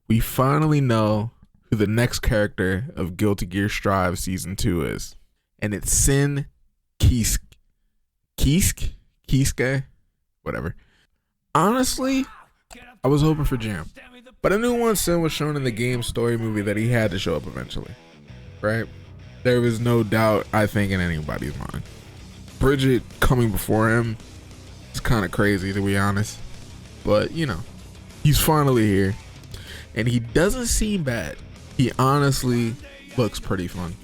we finally know who the next character of Guilty Gear Strive Season 2 is. And it's Sin Kieske, whatever. Honestly, I was hoping for Jam, but I knew once Sin was shown in the game story movie that he had to show up eventually, right? There was no doubt, I think, in anybody's mind. Bridget coming before him is kind of crazy, to be honest, but you know, he's finally here, and he doesn't seem bad. He honestly looks pretty fun.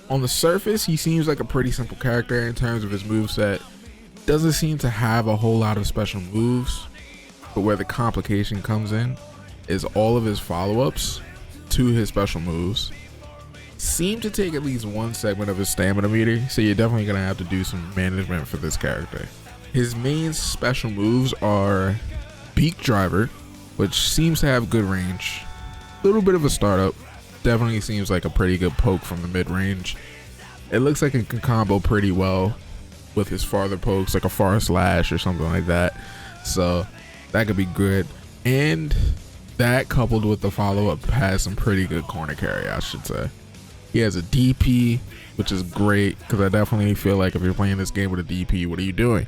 On the surface, he seems like a pretty simple character in terms of his moveset. Doesn't seem to have a whole lot of special moves, but where the complication comes in is all of his follow-ups to his special moves seem to take at least one segment of his stamina meter, so you're definitely gonna have to do some management for this character. His main special moves are Beak Driver, which seems to have good range, a little bit of a startup, definitely seems like a pretty good poke from the mid-range. It looks like it can combo pretty well with his farther pokes, like a far slash or something like that, so that could be good. And that coupled with the follow-up has some pretty good corner carry, I should say. He has a DP, which is great, because I definitely feel like if you're playing this game with a DP, what are you doing?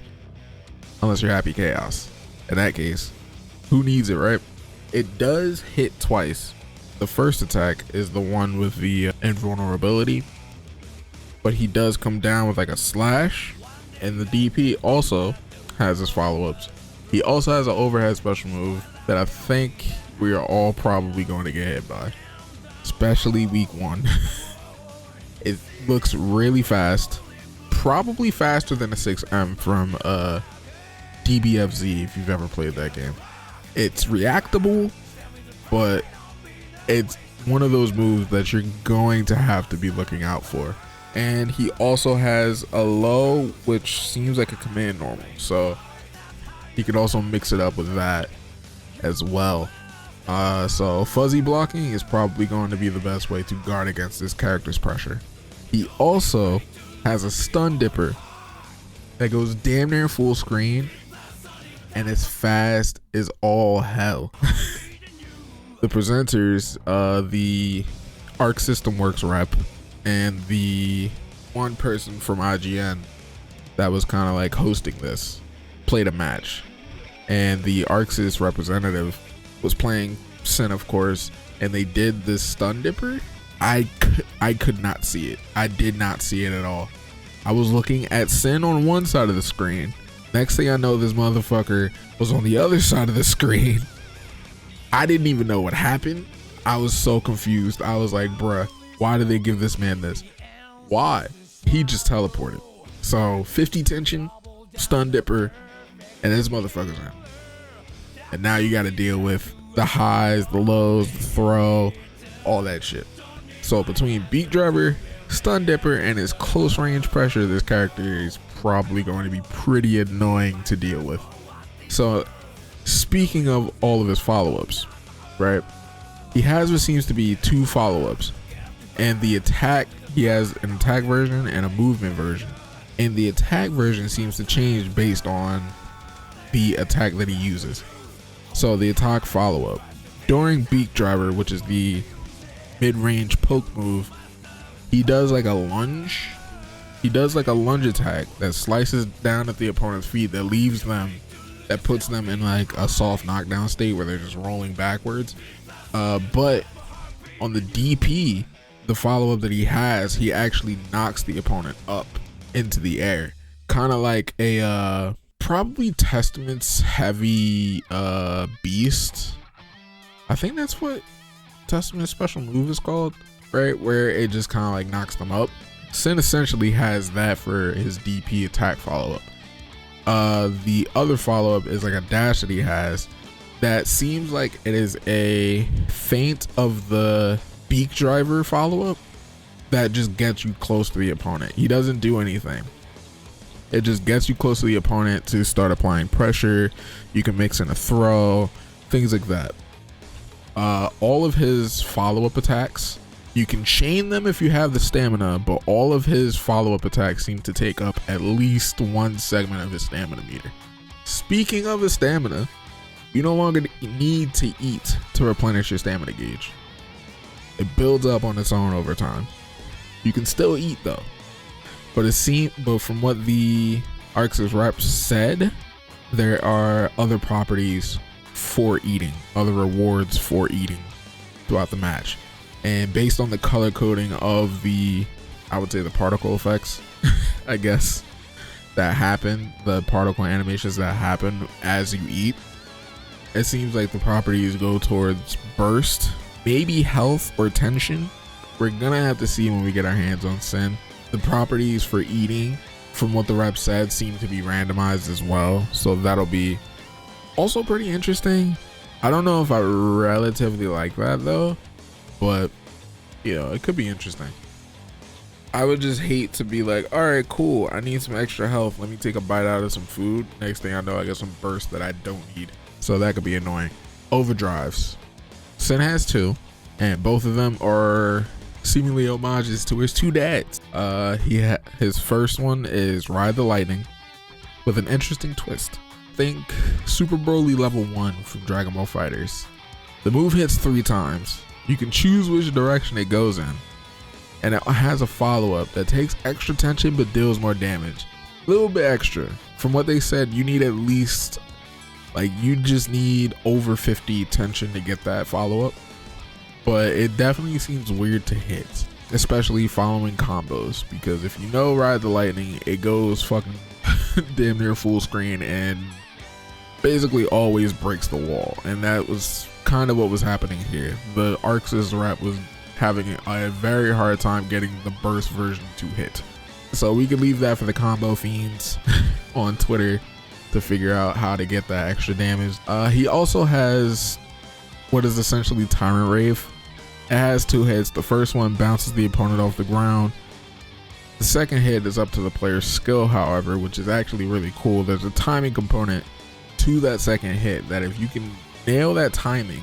Unless you're Happy Chaos. In that case, who needs it, right? It does hit twice. The first attack is the one with the invulnerability, but he does come down with like a slash, and the DP also has his follow-ups. He also has an overhead special move that I think we are all probably going to get hit by, especially week 1. It looks really fast, probably faster than a 6M from DBFZ if you've ever played that game. It's reactable, but it's one of those moves that you're going to have to be looking out for. And he also has a low, which seems like a command normal, so he could also mix it up with that as well. So fuzzy blocking is probably going to be the best way to guard against this character's pressure. He also has a stun dipper that goes damn near full screen, and it's fast as all hell. The presenters, the Arc System Works rep, and the one person from IGN that was kind of like hosting this played a match, and the ArcSys representative was playing Sin, of course, and they did this stun dipper. I could not see it. I did not see it at all. I was looking at Sin on one side of the screen. Next thing I know, this motherfucker was on the other side of the screen. I didn't even know what happened. I was so confused. I was like, bruh, why did they give this man this? Why? He just teleported. So 50 tension, stun dipper, and this motherfucker's out. And now you got to deal with the highs, the lows, the throw, all that shit. So between Beak Driver, stun dipper, and his close range pressure, this character is probably going to be pretty annoying to deal with. So speaking of all of his follow-ups, right? He has what seems to be 2 follow-ups, and the attack, he has an attack version and a movement version, and the attack version seems to change based on the attack that he uses. So the attack follow-up during Beak Driver, which is the mid-range poke move, he does like a lunge. He does like a lunge attack that slices down at the opponent's feet, that leaves them, that puts them in like a soft knockdown state where they're just rolling backwards. But on the DP, the follow-up that he has, he actually knocks the opponent up into the air, kind of like a probably Testament's heavy beast. I think that's what Testament's special move is called, right? Where it just kind of like knocks them up. Sin essentially has that for his DP attack follow-up. The other follow-up is like a dash that he has that seems like it is a feint of the Beak Driver follow-up that just gets you close to the opponent. He doesn't do anything. It just gets you close to the opponent to start applying pressure. You can mix in a throw, things like that. All of his follow-up attacks, you can chain them if you have the stamina, but all of his follow-up attacks seem to take up at least one segment of his stamina meter. Speaking of his stamina, You no longer need to eat to replenish your stamina gauge. It builds up on its own over time. You can still eat though, but from what the Arx's reps said, there are other properties for eating, other rewards for eating throughout the match. And based on the color coding of the, I would say the particle effects, I guess, that happen, the particle animations that happen as you eat, it seems like the properties go towards burst, maybe health or tension. We're gonna have to see when we get our hands on Sin. The properties for eating, from what the rep said, seem to be randomized as well, so that'll be also pretty interesting. I don't know if I relatively like that though, but you know, it could be interesting. I would just hate to be like, all right, cool, I need some extra health, let me take a bite out of some food. Next thing I know, I get some burst that I don't need. So that could be annoying. Overdrives. Sin has two, and both of them are seemingly homages to his two dads. His first one is Ride the Lightning, with an interesting twist. Think Super Broly level 1 from Dragon Ball FighterZ. The move hits 3 times. You can choose which direction it goes in, and it has a follow-up that takes extra tension but deals more damage. A little bit extra. From what they said, you need at least, like, you just need over 50 tension to get that follow-up. But it definitely seems weird to hit, especially following combos, because if you know Ride the Lightning, it goes fucking damn near full screen and basically always breaks the wall, and that was kind of what was happening here. The Arx's rep was having a very hard time getting the burst version to hit, so we could leave that for the combo fiends on Twitter to figure out how to get that extra damage. He also has what is essentially Tyrant Rave. It has 2 hits. The first one bounces the opponent off the ground. The second hit is up to the player's skill, however, which is actually really cool. There's a timing component to that second hit that if you can nail that timing,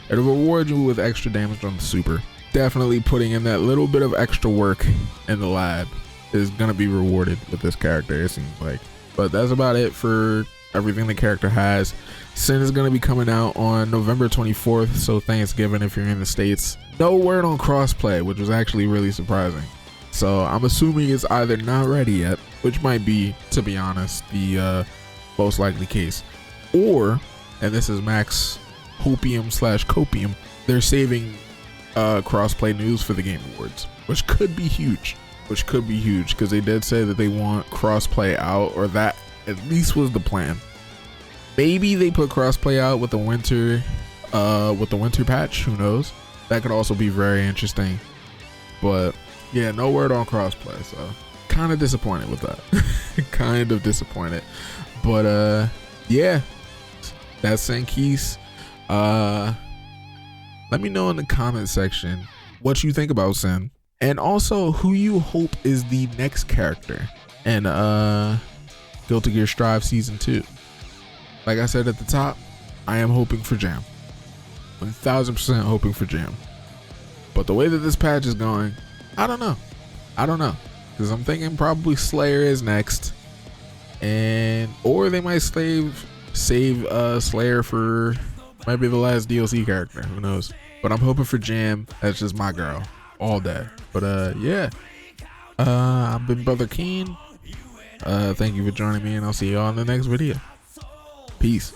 it'll reward you with extra damage on the super. Definitely putting in that little bit of extra work in the lab is gonna be rewarded with this character, it seems like. But that's about it for everything the character has. Sin is going to be coming out on November 24th, so Thanksgiving if you're in the States. No word on crossplay, which was actually really surprising. So I'm assuming it's either not ready yet, which might be, to be honest, the most likely case. Or, and this is Max Hopium/Copium, they're saving crossplay news for the Game Awards, which could be huge. Because they did say that they want crossplay out, or that at least was the plan. Maybe they put crossplay out with the winter patch, who knows. That could also be very interesting. But yeah, no word on crossplay, so kind of disappointed with that. Kind of disappointed. But yeah, that's Sankeese. Let me know in the comment section what you think about Sin, and also who you hope is the next character in Guilty Gear Strive Season 2. Like I said at the top, I am hoping for Jam. 1000% hoping for Jam. But the way that this patch is going, I don't know. Because I'm thinking probably Slayer is next. Or they might save Slayer for maybe the last DLC character. Who knows? But I'm hoping for Jam. That's just my girl. All day. But yeah. I've been Brother Keen. Thank you for joining me, and I'll see you all in the next video. Peace.